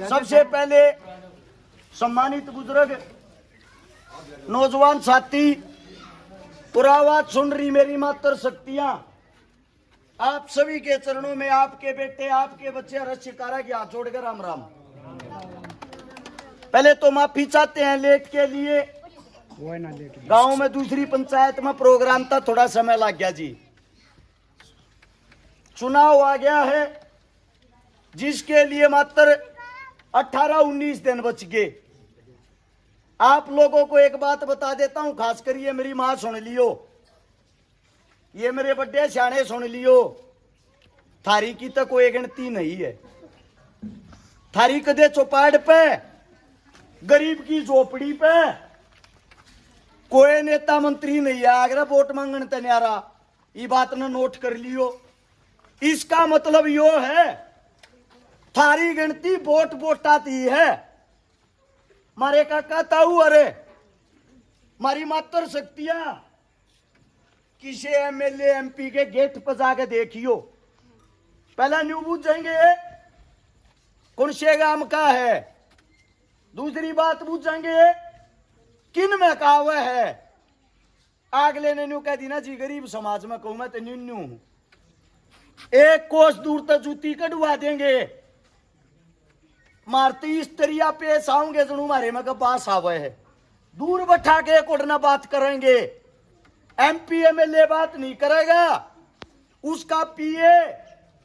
सबसे पहले सम्मानित बुजुर्ग, नौजवान साथी और आवाज सुन रही मेरी मातर शक्तियां, आप सभी के चरणों में आपके बेटे, आपके बच्चे रस शिकारा की हाथ जोड़कर राम राम। पहले तो माफी चाहते हैं लेट के लिए। गांव में दूसरी पंचायत में प्रोग्राम था, थोड़ा समय लग गया जी। चुनाव आ गया है जिसके लिए मात्र 18-19 दिन बच गए। आप लोगों को एक बात बता देता हूं, खासकर ये मेरी मां सुन लियो, ये मेरे बड़े सियाने सुन लियो, थारी की तो कोई गिनती नहीं है। थारी कदे चौपाड़ पे, गरीब की झोपड़ी पे कोई नेता मंत्री नहीं है आगरा वोट मांगने तैयारा। ये बात ने नोट कर लियो। इसका मतलब यो है थारी गिनती वोट वोटाती है। मारे काका ताऊ, अरे मारी मातर शक्तियां किसी एमएलए एमपी के गेट पर जाके देखियो, पहला न्यू पूछ जाएंगे कौन से गांव का है, दूसरी बात पूछ जाएंगे किन में कहा हुआ है। अगले ने न्यू कह दी ना जी गरीब समाज में कहूं मैं तो न्यू हूं, एक कोस दूर तक जूती कटवा देंगे, मारती इस तरिया पेश आऊंगे जनू मारे में पास आवे है, दूर बैठा के कोटना बात करेंगे। एमपी एमएलए बात नहीं करेगा, उसका पीए,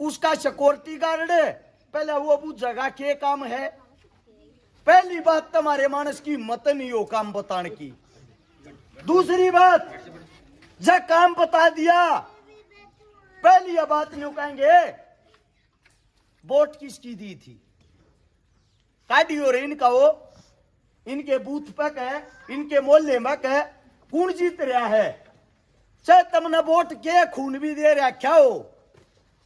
उसका सिक्योरिटी गार्ड पहले वो पूछेगा क्या काम है। पहली बात तुम्हारे मानस की मत नहीं हो काम बताने की। दूसरी बात जब काम बता दिया, पहली यह बात नहीं कहेंगे वोट किसकी दी थी, काटी और इनका वो इनके बूथ पे कहे, इनके मोहल्ले में कहे कौन जीत रहा है। चाहे तुमने वोट के खून भी दे रखा हो,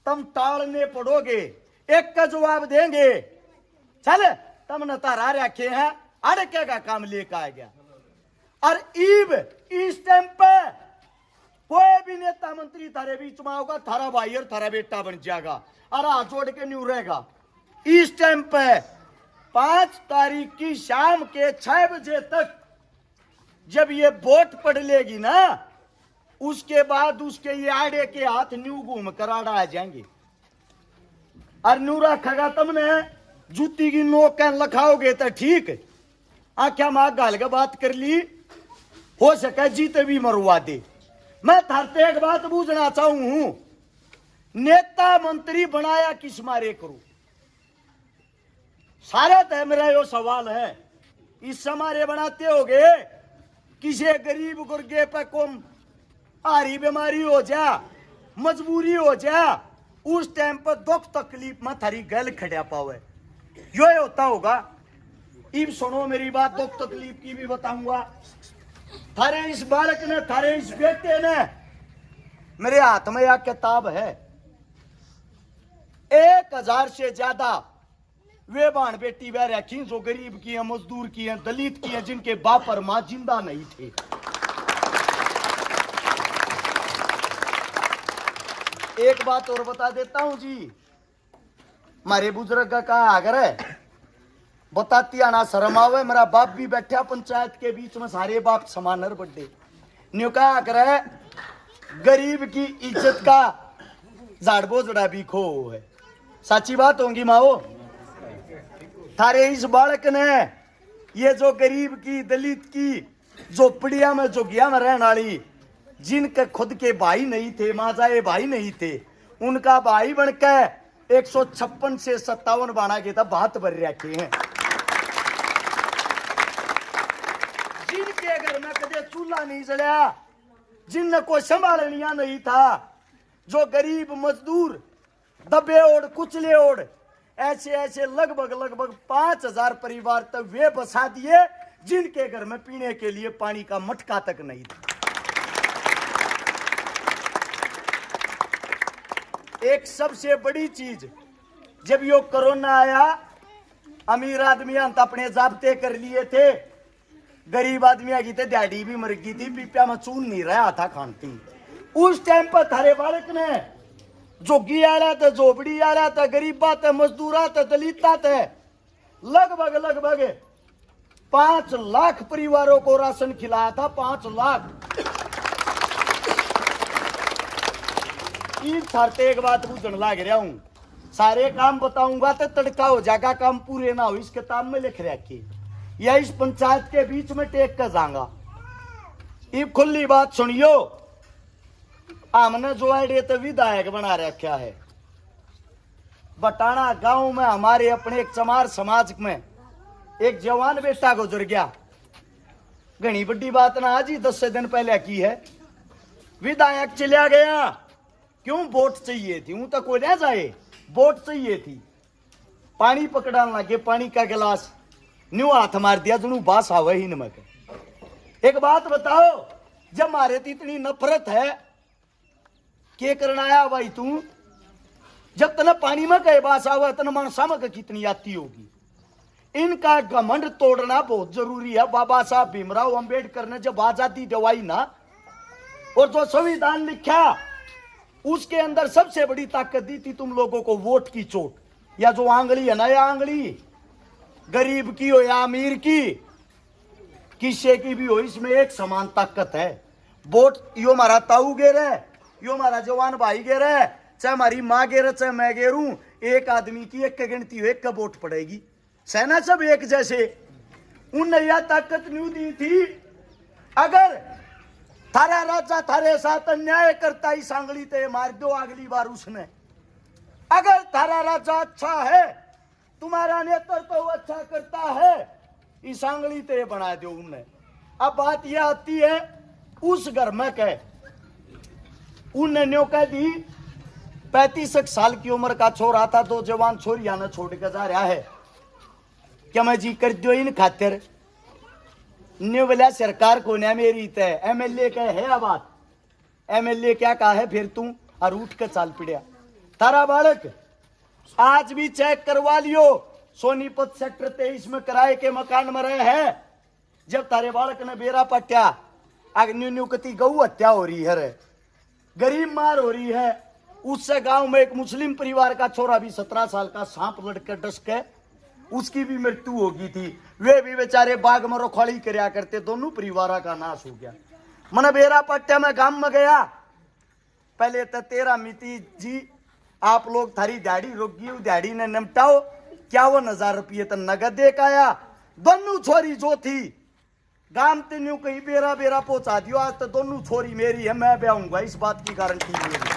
तुम टालने पड़ोगे, एक का जवाब देंगे चले तुमने तारा रखे हैं अड़के का काम लेकर आ गया। और ईब इस टाइम पे कोई भी नेता मंत्री थारे बीच में होगा, थारा भाई और थारा बेटा बन जाएगा और हाथ जोड़ के न्यू रहेगा। इस टाइम पे 5 तारीख की शाम के 6 बजे तक जब ये वोट पड़ लेगी ना, उसके बाद उसके ये आड़े के हाथ न्यू घूम कर आड़ा आ जाएंगे और न्यू रखेगा। तुमने जूती की नोक लखाओगे तो ठीक, आख्या मां गाल के बात कर ली, हो सके जीते भी मरवा दे। मैं थारते एक बात पूछना चाहूं हूं, नेता मंत्री बनाया किस मारे करूं, सारा तो मेरा यो सवाल है। इस समारे बनाते होगे किसी गरीब गुर्गे पे कोम आरी बीमारी हो जा, मजबूरी हो जा, उस टाइम पर दुख तकलीफ में थारी गल खड़ा पावे, यो होता होगा। इब सुनो मेरी बात, दुख तकलीफ की भी बताऊंगा। थारे इस बालक ने, थारे इस बेटे ने, मेरे हाथ में यह किताब है, 1000 से ज्यादा वे बाण बेटी वह रखी जो गरीब की हैं, मजदूर की हैं, दलित की हैं, जिनके बाप और मां जिंदा नहीं थे। एक बात और बता देता हूं जी, हमारे बुजुर्ग का आगर है बताती आना शर्म आवे। मेरा बाप भी बैठा पंचायत के बीच में, सारे बाप समानर बड्डे न्यू का आगर है, गरीब की इज्जत का झाड़बो जड़ा भी खो है। सच्ची बात होंगी माओ। थारे इस बालक ने ये जो गरीब की, दलित की झोपड़िया में, जोगिया में रहने वाली, जिनके खुद के भाई नहीं थे, माजाए भाई नहीं थे, उनका भाई बनकर 156 से 57 बाना के तब बात भर रखे हैं। जिनके घर में कदे चूल्हा नहीं जलाया, जिनने कोई संभालनिया नहीं था, जो गरीब मजदूर दबे ओढ़ कुचले ओढ़, ऐसे ऐसे लगभग 5000 परिवार तक वे बसा दिए जिनके घर में पीने के लिए पानी का मटका तक नहीं था। एक सबसे बड़ी चीज, जब यो कोरोना आया, अमीर आदमी अपने जाब्ते कर लिए थे, गरीब आदमी की थे दिहाड़ी भी मर गई थी, पीपिया में चून नहीं रहा था खानती। उस टाइम पर थारे बालक ने जोगी आला तो झोपड़ी आला तो गरीबा तो मजदूरा तो दलिता तो लगभग लगभग 5 लाख परिवारों को राशन खिलाया था। 5 लाख। इस थारते एक बात पूछने लग रहा हूं, सारे काम बताऊंगा तो तड़का हो जाएगा, काम पूरे ना हो इस किताब में लिख रखी या इस पंचायत के बीच में टेक कर जाऊंगा। ये खुली बात सुनियो, हमने जो आइडिया तो विधायक बना रखा है। बटाना गांव में हमारे अपने एक चमार समाज में एक जवान बेटा गुजर गया। घनी बड़ी बात ना आज ही 10 दिन पहले की है। विधायक चला गया, क्यों? वोट चाहिए थी। तो कोई ना जाए, वोट चाहिए थी। पानी पकड़ाने लगे, पानी का गिलास न्यू हाथ मार दिया, जुनू बास आवे ही नमक। एक बात बताओ, जब मारे थी इतनी नफरत है, क्या करना आया भाई तू? जब तना पानी में कहे बास आवे तना मानसा में कितनी आती होगी। इनका घमंड तोड़ना बहुत जरूरी है। बाबा साहब भीमराव अंबेडकर ने जब आजादी दिवाई ना, और जो संविधान लिखा उसके अंदर सबसे बड़ी ताकत दी थी तुम लोगों को वोट की चोट, या जो आंगली है ना, या आंगली गरीब की हो या अमीर की, किसी की भी हो, इसमें एक समान ताकत है। वोट यो मारा ताऊ गेर है, यो मारा जवान भाई गेर है, चाहे हमारी माँ गेर, चाहे मैं गेरूं, एक आदमी की एक गिनती हो, एक का वोट पड़ेगी। सेना सब एक जैसे। उनने यह ताकत न्यू दी थी, अगर थारा राजा थारे साथ अन्याय करता ही सांगली ते मार दो अगली बार उसने। अगर थारा राजा अच्छा है, तुम्हारा नेतृत्व तो अच्छा करता है, इस सांगली ते बना दो उनने। अब बात यह आती है उस घर में कह, उनने न्यो कह दी 35 साल की उम्र का छोरा था, 2 जवान छोरिया ने छोड़ के जा रहा है, क्या मैं जी कर दो इन खातिर? न्यू बोला सरकार को ना मेरी तय, एमएलए का है बात। एमएलए क्या कहा है फिर तू? और उठ के चाल पिड़िया। तारा बालक आज भी चेक करवा लियो, सोनीपत सेक्टर 23 में किराए के मकान में रहे हैं। जब तारे बालक ने बेरा पट्या, आग न्यू न्यू कती गऊ हत्या हो रही है, गरीब मार हो रही है। उससे गांव में एक मुस्लिम परिवार का छोरा भी 17 साल का सांप लड़के डस के उसकी भी मृत्यु हो गई थी। वे भी बेचारे बाग में रखवाली करया करते, दोनों परिवार का नाश हो गया। मन बेरा पट्टे में गांव में गया, पहले तो 13 मिति जी आप लोग थारी दिहाड़ी रोकी, दिहाड़ी ने निपटाओ। 51,000 रुपये तो नगद दे के आया। दोनों छोरी जो थी गांव ते न्यू कहीं बेरा बेरा पहुंचा दियो। आज तो दोनों छोरी मेरी है, मैं ब्याहूंगा, इस बात की गारंटी मेरी।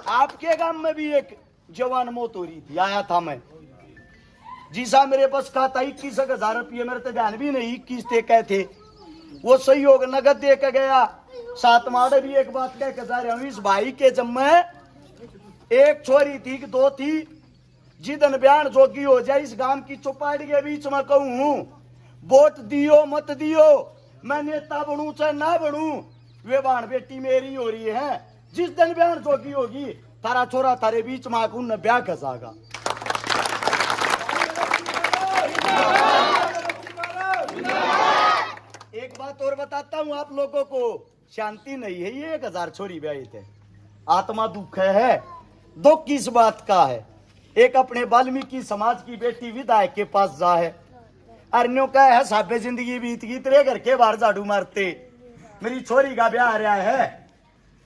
आपके गांव में भी एक जवान मौत हो रही थी, आया था मैं। जीसा मेरे पास कहा था 21,000 रुपये, मेरे तो ध्यान भी नहीं 21 ते कहे थे। वो सहयोग नगद दे के गया। साथ माड़े भी एक बात कह के जा रहा हूं, इस भाई के जम्मे एक छोरी थी कि 2 थी, जिदन बयान जोगी हो जाए इस गांव की चौपाटी के बीच में कहूं, वोट दियो मत दियो, मैं नेता बनूं चाहे ना बनूं, वे बाण बेटी मेरी हो रही है। जिस दिन बयान जोगी होगी, तारा छोरा तारे बीच में आकर उन्हें ब्याह खसागा। एक बात और बताता हूं आप लोगों को, शांति नहीं है ये 1000 छोरी ब्याही थे, आत्मा दुख है। दुख किस बात का है? एक अपने वाल्मीकि समाज की बेटी विधायक के पास जा है, अरण्यों का है साबे जिंदगी बीत गई, तेरे घर के बाहर झाड़ू मारते, मेरी छोरी का ब्याह आ रहा है,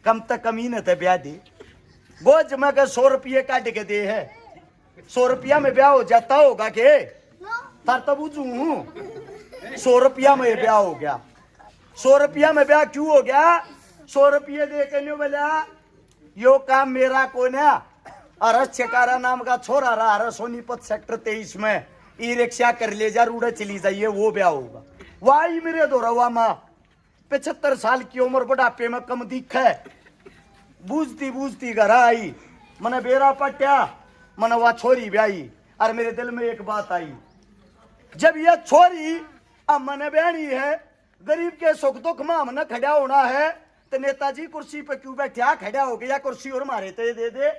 कम तक कमीने थे ब्याह दी। वो जमा कर 100 रुपये काट के दे है, 100 रुपया में ब्याह हो जाता होगा के? थार तब बुझू 100 रुपया में ब्याह हो गया। 100 रुपया में ब्याह क्यों हो गया? 100 रुपये दे के नहीं बोला यो काम मेरा को ना। अरे छकारा नाम का छोरा रहा, अरे सोनीपत सेक्टर 23 में ई रिक्शा कर ले जा, रूढ़े चली जाइए, वो ब्याह होगा। वाही मेरे दोरवा माँ 75 साल की उम्र, बुढ़ापे में कम दिखे, बूझती बूझती घर आई, मैंने बेरा पट्या, मैंने वह छोरी ब्याही। और मेरे दिल में एक बात आई, जब यह छोरी अब मैंने बहनी है, गरीब के सुख दुख में हमने खड़ा होना है, तो नेताजी कुर्सी पे क्यों बैठा, खड़ा हो गया कुर्सी और मारे तो दे दे।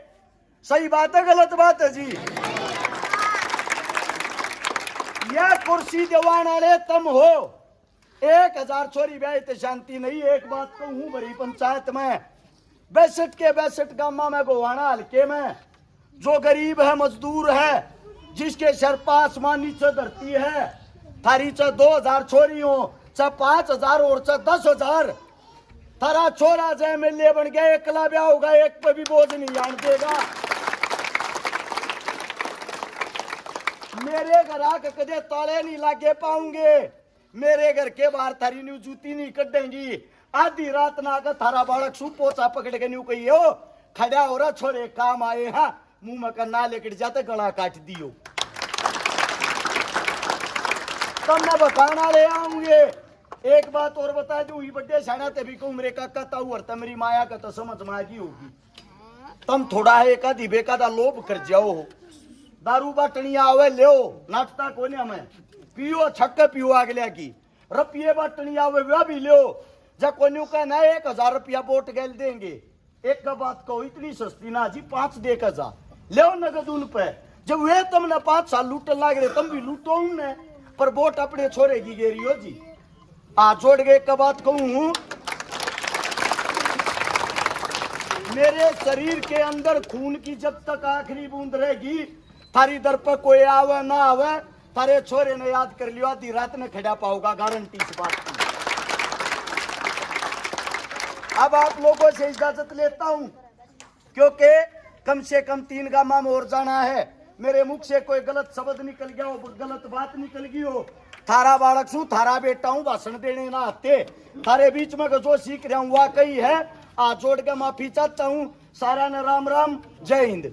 सही बात है गलत बात है जी? यह कुर्सी दीवान वाले तुम हो, 1000 छोरी ब्याह तो शांति नहीं। एक बात कहूं, बड़ी पंचायत में 62 के 62 गामा में गोवाना हल्के में जो गरीब है, मजदूर है, जिसके सर पर आसमान नीचे धरती है, थारी च 2000 छोरी हो, च 5000 और च 10,000, थारा छोरा जय एमएलए बन गया, एकला ब्याह होगा, एक पे भी बोझ नहीं आन देगा। मेरे घर आके कदे ताले नहीं लागे पाऊंगे, मेरे घर के बाहर थारी न्यू जूती नहीं कटेंगी। आधी रात ना आकर थारा बालक सू पोचा पकड़ के न्यू कही हो खड़ा हो रहा, छोरे काम आए हैं, मुंह में करना लेकर जाते गला काट दियो, तब मैं बकाना ले आऊंगे। एक बात और बता दूं, बड्डे साड़ा तभी को उम्र का कहता हूं, और मेरी माया का तो समझ में आगी होगी। तुम थोड़ा है एक आधी बेकादा लोभ कर जाओ, दारू बाटनी आवे ले नाटता कोने हमें पियो, छक्के पियो अगले की, रुपये बाटनी आवे वह भी लो, जब कोन्यू का ना 1000 रुपया वोट गैल देंगे। एक का बात कहो, इतनी सस्ती ना जी, 5 दे का जा ले नगद उन पे, जब वे तुमने 5 साल लूटन लाग रहे, तुम भी लूटो उनने, पर वोट अपने छोरे की गेरी हो जी। आ जोड़ गए का बात कहूं, मेरे शरीर के अंदर खून की जब तक आखिरी बूंद रहेगी, थारी दर पर कोई आवे ना आवे, थारे छोरे ने याद कर लियो, आधी रात में खड़ा पाओगा, गारंटी इस बात की। अब आप लोगों से इजाजत लेता हूं, क्योंकि कम से कम 3 गामा में और जाना है। मेरे मुख से कोई गलत शब्द निकल गया हो, गलत बात निकल गई हो, थारा बालक सू, थारा बेटा हूं, भाषण देने ना आते, थारे बीच में जो सीख रहा हूं वाकई है। आज जोड़ के माफी चाहता हूं, सारा ने राम राम, जय हिंद।